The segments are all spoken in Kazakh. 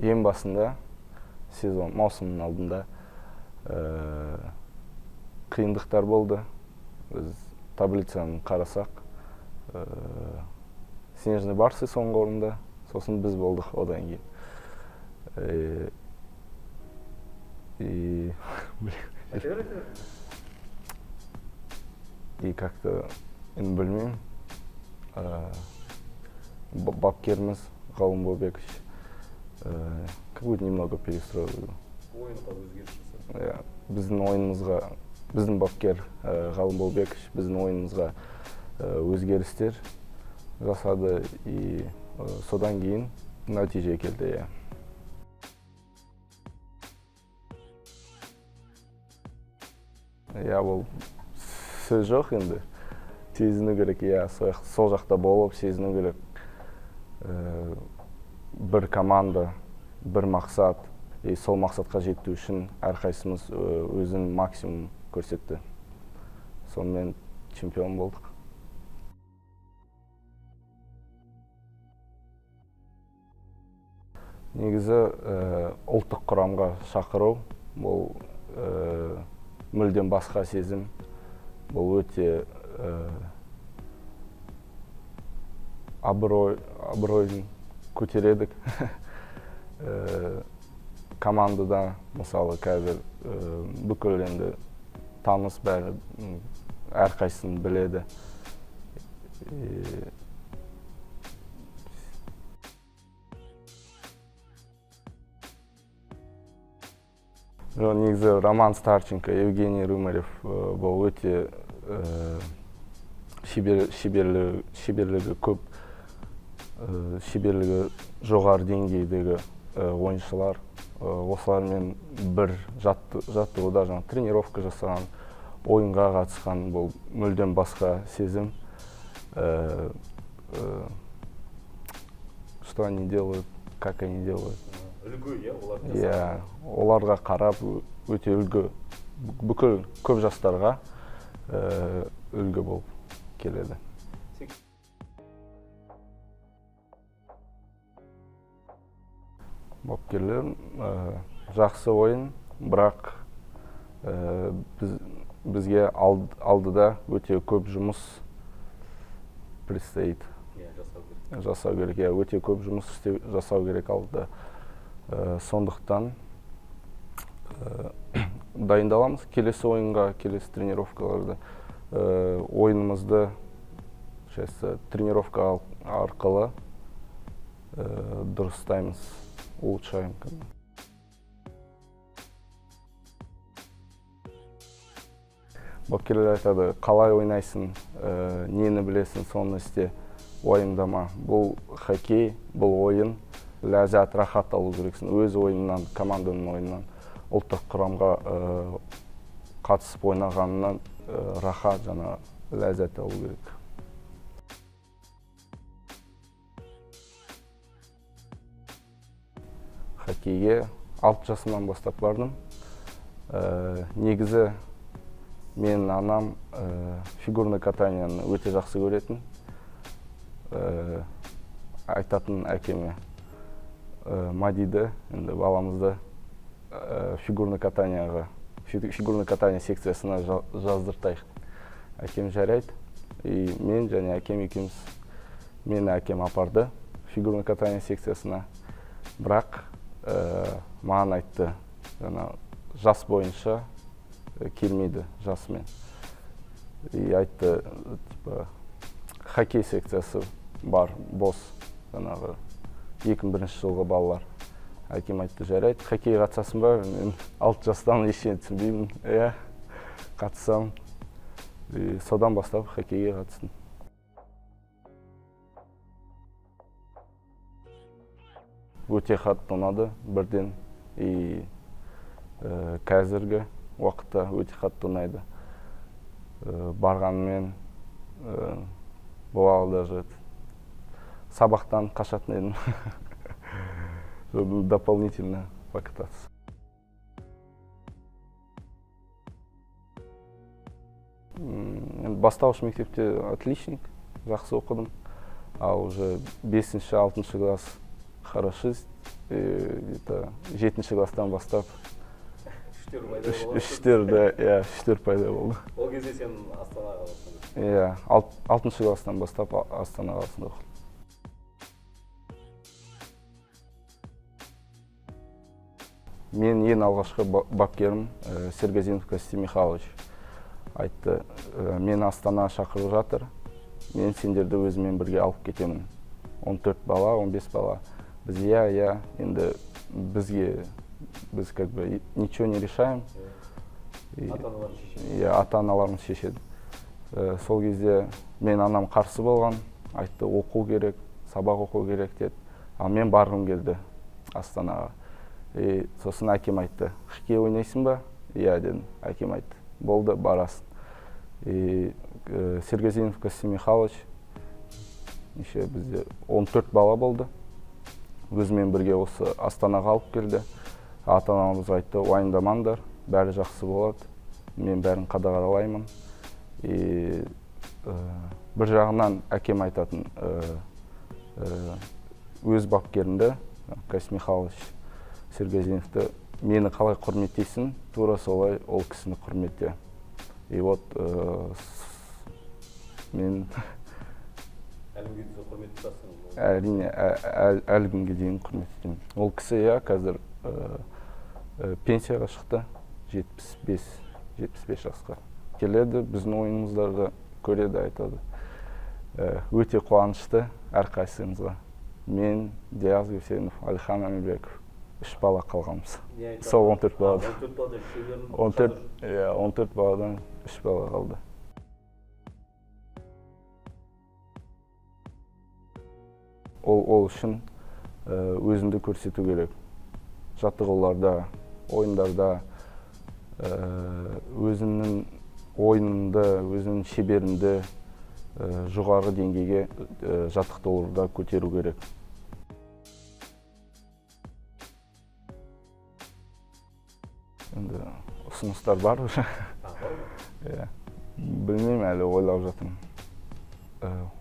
ең басында сезон маусымның алдында қиындықтар болды. Біз таблицаны қарасақ, Снежный Барсы соңғы орында, сосын біз болдық одан кейін. И как-то, білмеймін, бапкеріміз Ғалым Баубекович как будто немного перестроил. Ойынға өзгеріс жасады. Біздің ойынымызға, біздің бапкер Ғалым Баубекович біздің ойынымызға өзгерістер жасады, и содан кейін нәтиже келді. Бұл сөз жоқ енді. Сезіну керек, сол жақта болып сезіну керек. Бір команда, бір мақсат, сол мақсатқа жету үшін әрқайсымыз өзін максимум көрсетті. Сонымен чемпион болдық. Негізі ұлттық құрамға шақыру, бұл мүлдем басқа сезім. Бұл өте абыройын көтередік. Командада, мысалы, қазір бүкіл енді таныс бәрі әрқайсысын біледі. Негізі Роман Старченко, Евгений Рымарев бұл өте шеберлігі көп, шеберлігі жоғары деңгейдегі ойыншылар. Осылармен бір жаттығуда, тренировка жасаған, ойынға қатысқан, бұл мүлдем басқа сезім. Что они делают, как они делают. Үлгі, оларға қарап өте үлгі, бүкіл көп жастарға үлгі болып келеді. Бапкерлер жақсы ойын, бірақ бізге алдыда өте көп жұмыс предстоит. Жасау керек, өте көп жұмыс жасау керек алдыда. Сондықтан дайындаламыз келесі ойынға, келесі тренировкаларды. Ойынымызды тренировка арқылы дұрыстаймыз, улучшаем. Бапкерлер айтады, қалай ойнайсың, нені білесің, соны істе, уайымдама. Бұл хоккей, бұл ойын. Ләззат, рахат алу керексің. Өз ойыннан, команданың ойыннан, ұлттық құрамға қатысып ойнағанынан рахат, ләззат алу керек. Хоккейге 6 жасымнан бастап бардым. Негізі менің анам фигурный катанияны өте жақсы көретін. Айтатын әкеме, Мадиді, баламызды фигурный катания секциясына жаздыртайық. Әкем жарайды, мен және әкем екеуміз, мені әкем апарды фигурный катания секциясына. Бірақ маған айтты, жас бойынша келмейді жасымен. Айтты, хоккей секциясы бар, бос, 2001 жылғы балалар. Әкем айтты, жарайды, хоккей қатысасың ба? Мен 6 жастан ештеңе түсінбеймін. Қатысам. Содан бастап хоккейге қатыстым. Өте қатты ұнады бірден. Қазіргі уақытта өте қатты ұнайды. Барғанмен бывало даже сабақтан қашатын едім. Дополнительно покататься. Бастауыш мектепте отличник, жақсы оқыдым. А уже 5-6 класс хорошист. где-то 7-ші класстан бастап Үштер пайда болды. үштер пайда болды. Ол кезде сен Астанаға қаласың. Иә, 6-ші класстан бастап Астана қаласында оқыдым. Мен ең алғашқы бапкерім Сергазинов Костя Михайлович айтты, мен Астана шақырып жатыр, мен сендерді өзімен бірге алып кетемін. 14 бала, 15 бала. Біз енді біз как бы ничего не решаем. Ата-аналарымыз шешеді. Сол кезде мен анам қарсы болған, айтты, оқу керек, сабақ оқу керек деді. Ал мен барғым келді Астанаға. Сосын әкем айтты, хоккей ойнайсың ба? Иә дедім, әкем айтты, болды, барасың. Сергазинов Костя Михайлович, бізде 14 бала болды. Өзімен бірге осы Астанаға алып келді. Ата-анамыз айтты, уайымдамаңдар, бәрі жақсы болады, мен бәрін қадағалаймын. Бір жағынан әкем айтатын, өз бапкерімді, Костя Михайлович Сергазиновты, мені қалай құрметтейсің, тура солай ол кісіні құрметте. И вот мен Әлі күнге құрметтейсің? Әрине, әлі күнге дейін құрметтеймін. Ол кісі қазір пенсияға шықты, 75 жасқа. Келеді, біздің ойынымыздарды көреді, айтады. Өте қуанышты әрқайсымызға. Мен Диаз Гусейнов, Алихан Амелбеков, 3 бала қалғанбыз. Сол 14 баладан. 14 баладан 3 бала қалды. Ол үшін өзіңді көрсету керек. Жаттығуларда, ойындарда өзіңнің ойыныңды, өзіңнің шеберіңді жоғары деңгейге жаттықтыруда көтеру керек. Енді ұсыныстар бар уже. Білмеймін, әлі ойлап жатырмын.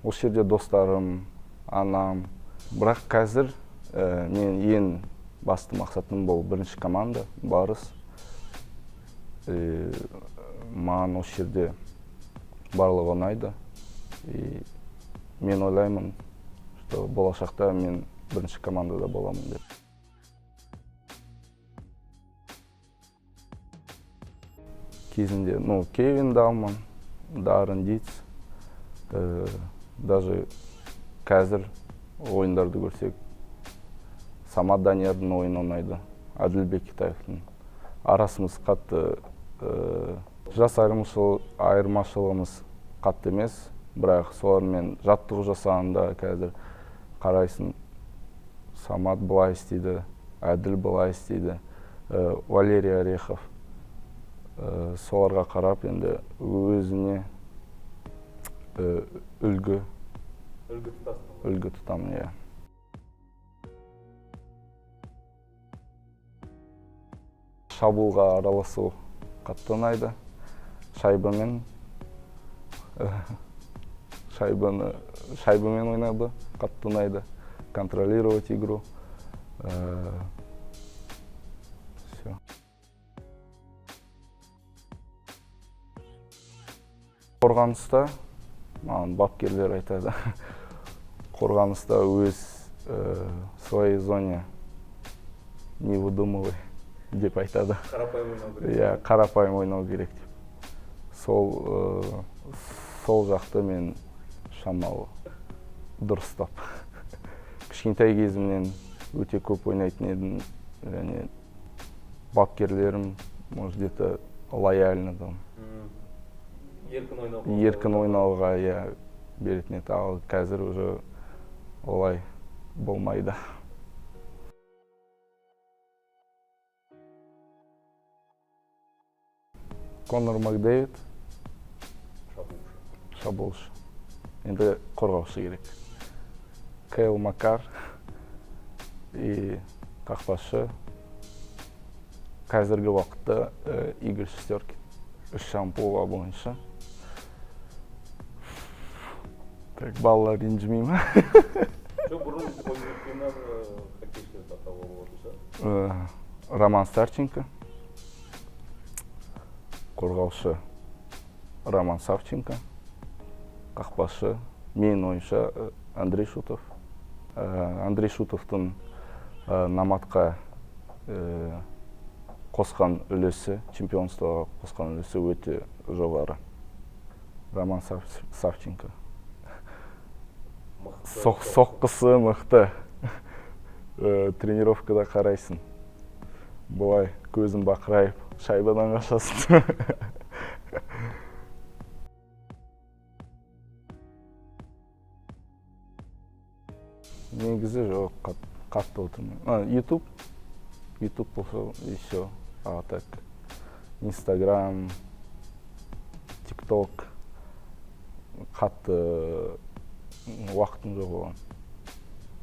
Осы жерде достарым, анам. Бірақ қазір мен ең басты мақсатым бұл бірінші команда, Барыс. Маған осы жерде барлығы ұнайды. Мен ойлаймын, что болашақта мен бірінші командада боламын деп. Кезінде, Кевин Далман, Даррен Диц, даже қазір ойындарды көрсек, Самат Даниярдың ойыны ұнайды, Әділбек Китаевтың. Арасымыз қатты, жас айырмашылығымыз қатты емес, бірақ солармен жаттығу жасағанда қазір қарайсын, Самат былай істейді, Әділ былай істейді, Валерий Орехов. Соларға қарап енді өзіне үлгі тұтамын, иә. Шабуылға араласу қатты ұнайды. Шайбамен ойнайды, қатты ұнайды. Контролировать игру. Все. Қорғаныста, маған бапкерлер айтады, қорғаныста өз своей зоне не выдумывай деп айтады. Қарапайым ойнау керек. Иә, қарапайым ойнау керек деп. Сол жақты мен шамалы дұрыстап. Кішкентай кезімнен өте көп ойнайтын едім, және бапкерлерім, может, где-то лояльны там. Еркін ойнауға беретін еді, ал қазір уже олай болмайды. Конор Макдэвид, шабуылшы. Енді қорғаушы керек. Кейл Макар и қақпашы. Қазіргі уақытта Игорь Шестеркин. 3 шампуға бойынша. Так, балалар ренжімей ма? Жоқ, бұрын ойын хоккейшілерді атауға болады шығар. Роман Старченко, қорғаушы Роман Савченко, қақпашы менің ойымша Андрей Шутов. Андрей Шутовтың Наматқа қосқан үлесі, чемпионствоға қосқан үлесі өте жоғары. Роман Савченко. Соққысы мықты. Тренировкада қарайсың. Бұлай көзін бақырайып, шайбадан қашасың. Негізі жоқ, қатты отырмын. YouTube болса еще, а так Instagram, TikTok қатты уақытым жоқ оған.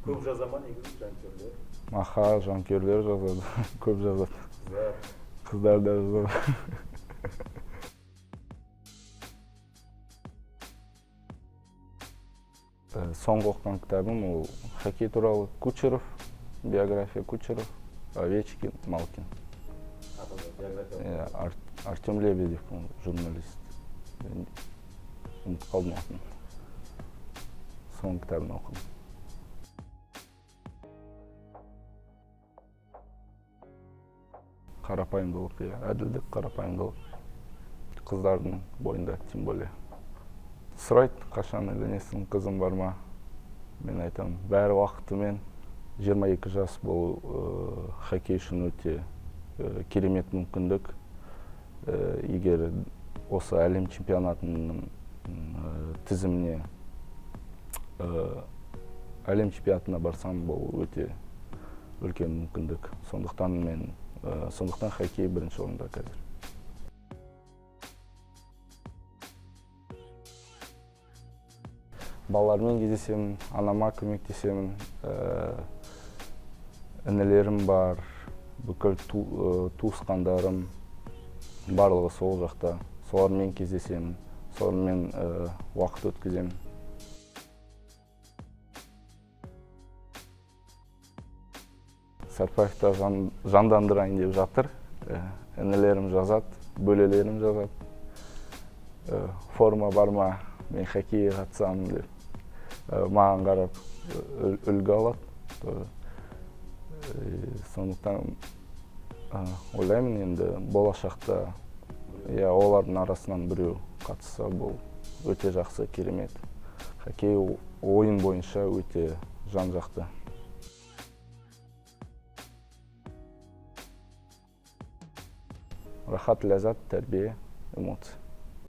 Көп жаза ма негізі жанкүйерлер? Аха, жанкүйерлер жазады, көп жазады. Қыздар да жазады. Соңғы оқыған кітабым ол хоккей туралы Кучеров, биография Кучеров, Овечкин, Малкин. Артем Лебедев, журналист. Ұмытып қалдым атын. Соңғы кітабын оқыдым. Қарапайымдылық, әділдік, қарапайымдылық. Қыздардың бойында, тем более. Сұрайды, қашан үйленесің, қызым бар ма? Мен айтамын, бәрі уақытымен. 22 жас болу хоккей үшін өте керемет мүмкіндік. Егер осы әлем чемпионатының тізіміне, әлем чемпионатына барсам, бұл өте үлкен мүмкіндік. Сондықтан хоккей бірінші орында қазір. Балалармен кездесемін, анама көмектесемін, інілерім бар, бүкіл туысқандарым барлығы сол жақта. Солармен кездесемін, солармен уақыт өткіземін. Сәтпаевта жандандырайын деп жатыр. Інілерім жазады, бөлелерім жазады. Форма бар ма, мен хоккейге қатысамын деп. Маған қарап үлгі алады. Сондықтан ойлаймын, енді болашақта олардың арасынан біреу қатысса, бұл өте жақсы, керемет. Хоккей ойын бойынша өте жан-жақты. Рахат, ләззат, тәрбие, эмоция.